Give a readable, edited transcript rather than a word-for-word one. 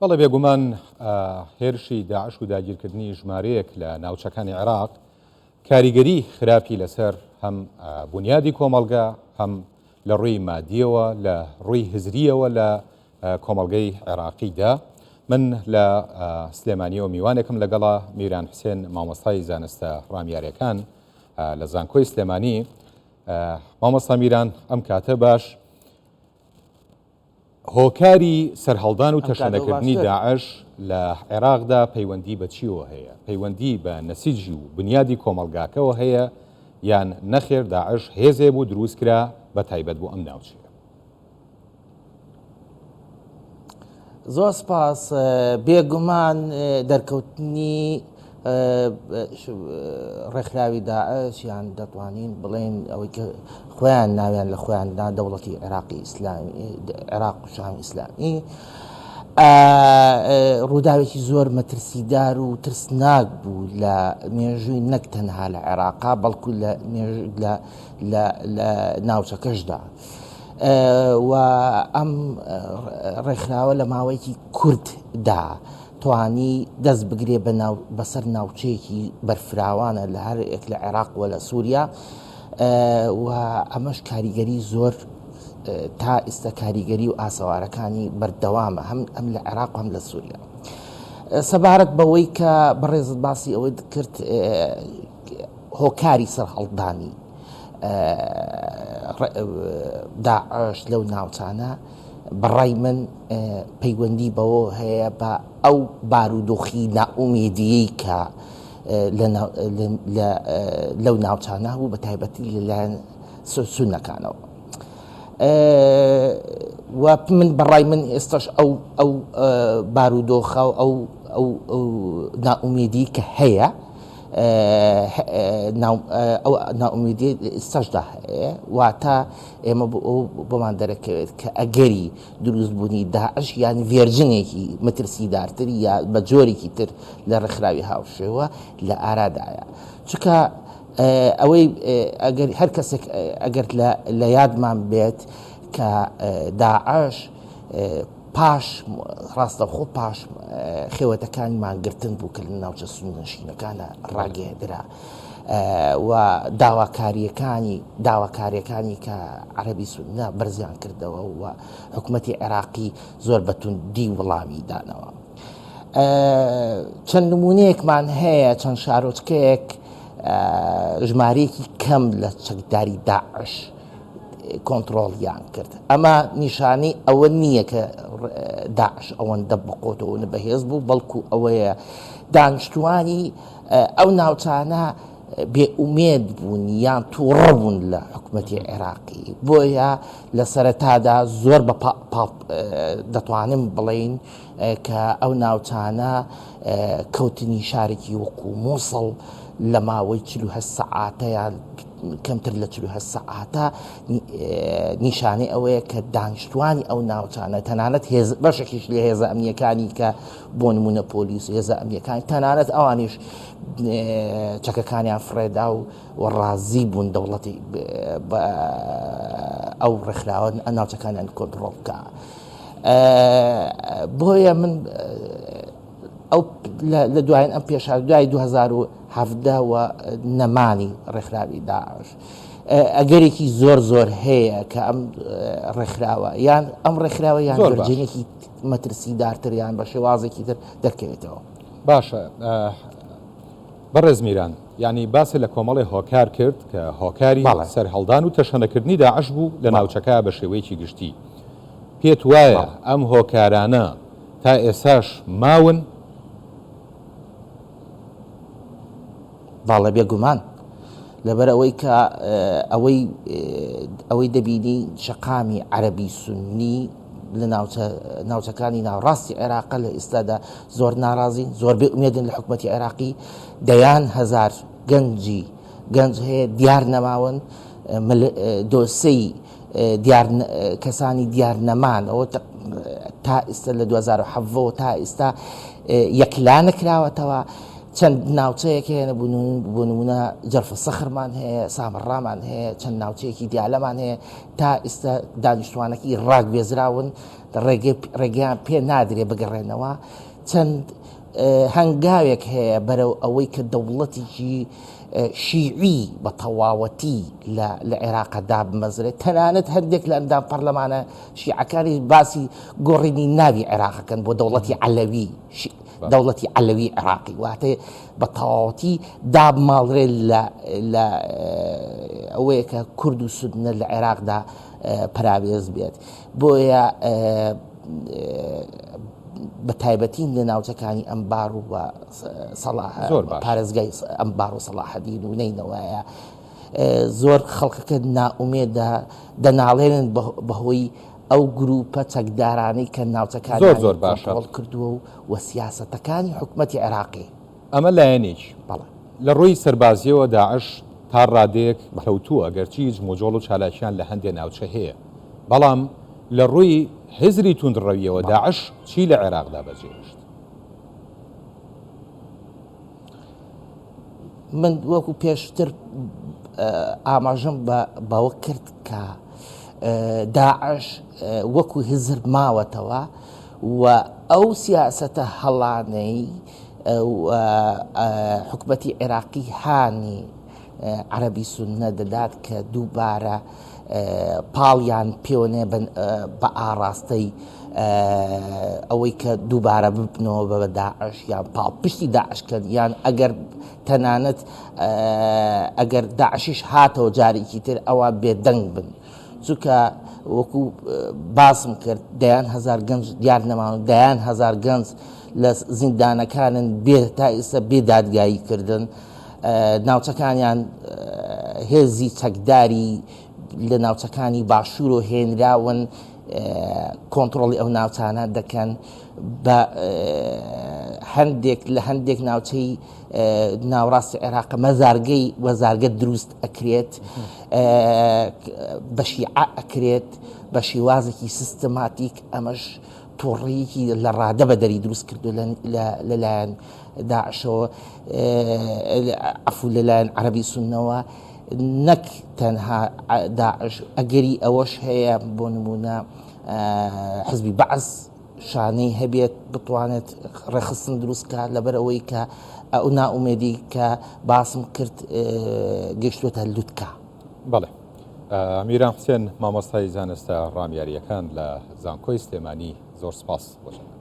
بەڵێ بێگومان هێرشی داعش و داگیرکردنی ژمارەیەک لە ناوچەکانی عێراق کاریگەری خراپی لەسەر هەم بنیادی کۆمەڵگا هەم لە ڕووی مادیەوە لە ڕووی هزریەوە لە کۆمەڵگەی عێراقیدا. من لە سلێمانیەوە میوانێکم لەگەڵا میران حوسێن مامۆستای زانستە ڕامیاریەکان لە زانکۆی سلێمانی. مامۆستا میران، ئەم کاتە باش هۆکاری سەرهەڵدان و تەشەنەکردنی داعش لە عێراقدا پەیوەندی بە چیەوە هەیە؟ پەیوەندی بە نەسیجی و بنیادی کۆمەڵگاکەوە هەیە یان نەخێر داعش هێزێ بوو دروست کرا بە تایبەت بۆ ئەم ناوچەیە؟ زۆر سپاس. بێگومان دەرکەوتنی ڕێکخراوی داعش یان دەتوانین بڵێن ئەوەی کە خۆیان ناویان لە خۆیاندا دەوڵەتی عێراقی ئیسلامی عێراق و شامی ئیسلامی ڕووداوێکی زۆر مەترسیدار و ترسناک بوو لە مێژووی نەک تەنها لە عێراقا بەڵکو لە ناوچەکەشدا. و ئەم ڕێکخراوە لە ماوەیەکی کورتدا توانی دەست بگرێ بەسەر ناوچەیەکی بەرفراوانە لە هەرێک لە عێراق و لە سووریا، و ئەمەش کاریگەری زۆر تا ئێستا کاریگەری و ئاسەوارەکانی بەردەوامە هەم لە عێراق و هەم لە سووریا. سەبارەت بەوەی کە بەڕێزت باسی ئەوەی کرد هۆکاری سەرهەڵدانی داعش لەو ناوچانە، بەڕای من پەیوەندی بەوە هەیە بە ئەو بارودۆخی نائومێدیەی کە لەو ناوچانە بوو، بە تایبەتی لەلایەن سونەکانەوە. و من بەڕای من ئێستاش ئەو بارودۆخە و ئەو نائومێدی کە هەیە، ئەو نائومێدی ئێستاشدا هەیە، واتە ئێمە بۆمان دەرەکەوێت کە ئەگەری دروستبوونی داعش یان ڤێرجنێکی مەترسیدارتر یا بە جۆرێکی تر لە ڕێکخراوی هاوشێوە لە ئارادایە. چونکە ئەوەی هەر کەسێک ئەگەر لە یادمان بێت کە داعش پاش ڕاستەوخۆ پاش خێوەتەکانی مانگرتن بوو کە لە ناوچە سونەشینەکانە ڕاگەیەدرا، و داواکاریەکانی کە عەرەبی سونە بەرزیان کردەوە و حکوومەتی عێراقی زۆر بەتوندی وەڵامی دانەوە. چەند نمونەیەکمان هەیە، چەند شارۆچکەیەک ژمارەیەکی کەم لە چەکداری داعش کۆنتترۆڵیان کرد. ئەمە نیشانەی ئەوە نییە کە داعش ئەوەندە بقۆتەوە بەهێز بوو، بەڵکو ئەوەیە دانیشتوانی ئەو ناوچانە بێئومێد بوون یان تووڕە بوون لە حکوومەتی عێراقی. بۆیە لە سەرەتادا زۆر بە دەتوانم بڵێن کە ئەو ناوچانە کەوتنی شارێکی وەکو مووسڵ لە ماوەی 48 سەعاتە یان کەمتر لە 48 سەعاتە نیشانەی ئەوەیە کە دانیشتوانی ئەو ناوچانە تەنانەت بەشێکیش لە هێزە ئەمنیەکانی کە بۆ نمونە پۆلیس و هێزە ئەمنیەکانی تەنانەت ئەوانیش چەکەکانیان فرێدا و ڕازی بوون دەوڵەتی ئەو ڕێکخراوە ناوچەکانیان کۆنتترۆڵ بکە. بۆیە من ئەو لە دوایین ئەم پێشار دوای 2017 و نەمانی ڕێکخراوی داعش ئەگەرێکی زۆر هەیە کە ئەم ڕێکخراوە یان ئەم ڕێکخراوە یان گەرجێنێکی مەترسیدارتر یان بە شێوازێکی تر دەرکەوێتەوە. باشە بەڕێز میران، ینی باسی لە کۆمەڵی هۆکار کرد کە هۆکاری سەرهەڵدان و تەشەنەکردنی داعش بوو لە ناوچەکە بە شێوەیەکی گشتی. پێت وایە ئەم هۆکارانە تا ئێساش ماون؟ باڵە بێگومان، لەبەر ئەوەی کە ئەوەی دەبینی شەقامی عەرەبی سونی لە ناوچەکانی ناوڕاستی عێراقە لە ئێستادا زۆر ناڕازین، زۆر بێئومێدن لە حکوومەتی عێراقی. دەیان هەزار گەنج هەیە دیار نەماون، دۆسەی کەسانی دیار نەمان ئەوە تا ئێستا لە 2007 تا ئێستا یەکلا نەکراوەتەوە. چەند ناوچەیەک هەیە بۆ نمونە جەرفە سەخرمان هەیە سامەڕامان هەیە چەند ناوچەیەکی دیالەمان هەیە تا ئێستا دانیشتوانەکەی ڕاگوێزراون ڕێگەیان پێ نادرێ بگەڕێنەوە چەند هەنگاوێک هەیە بەرەو ئەوەی کە دەوڵەتێکی شیعی بە تەواوەتی لە عێراقدا بمەزرێت تەنانەت هەندێک لە ئەندام پەرلەمانە شیعەکانی باسی گۆڕینی ناوی عێراقەکەن بۆ دەوڵەتی عەلەوی دەوڵەتی عەلەوی عێراقی واتە بە تەواوەتی دابماڵرێت لە ئەوەیە کە کورد و سوننە لە عێراقدا پراوێز بێت بۆیە بە تایبەتین لە ناوچەکانی ئەمبار و پارێزگای ئەمبار و سەلاحەدین و نینەوەیە زۆر خەڵکەکە نائومێدە دەناڵێنن بەهۆی ئەو گروپە چەکدارانەی کە ناوچەکان زۆر باشە کردووە و سیاسەتەکانی حکومەتی عێراقی ئەمە لایەنێک لە ڕووی سەربازیەوە داعش تا ڕادەیەک کەوتووە گەرچی هیچ مۆجۆڵ و چالاکیان لە هەندێک ناوچە هەیە بەڵام لە ڕووی حزری توندڕەویەوە داعش چی لە عێراقدا بەجێهێشت؟ من وەکو پێشتر ئاماژەم بەوە کرد کە داعش وەکو حزب ماوەتەوە و ئەو سیاسەتە هەڵانەی حکومەتی عێراقی هانی عەرەبی سوننە دەدات کە دووبارە پاڵیان پێوەنێ بە ئاڕاستەی ئەوەی کە دووبارە ببنەوە بە داعش یان پاڵ پشتی داعشکەن یان ئەگەر تەنانەت ئەگەر داعشیش هاتەوە جارێکی تر ئەوە بێدەنگ بن چونکە وەکو باسم کرد دەیان هەزار گەنج دیار نەماون دەیان هەزار گەنج لە زیندانەکانن تا ئێستا بێدادگایی کردن ناوچەکانیان هێزی چەکداری لە ناوچەکانی باشوور و هێنراون کۆنتڕۆڵی ئەو ناوچانە دەکەن بە هەندێک ناوچەی ناوڕاستی عێراق وەزارگە دروست ئەکرێت بە شیعە ئەکرێت بە شێوازێکی سیستەماتیک ئەمەش تۆڕەیەکی لە ڕادە بە دەری دروست کردو لەلایەن داعشەوە عەفو لەلایەن عەرەبی سوننەوە نەک تەنها داعش ئەگەری ئەوەش هەیە بۆ نمونە حزبی بەعس شانەی هەبێت بتوانێت ڕێخستن دروستکە لەبەر ئەوەی کە ئەو نائومێدی کە باسم کرد گەیشتوۆتە لوتکە. بەڵێ میران حوسێن مامۆستای زانستە ڕامیاریەکان لە زانکۆی سلێمانی زۆر سپاس بۆشن.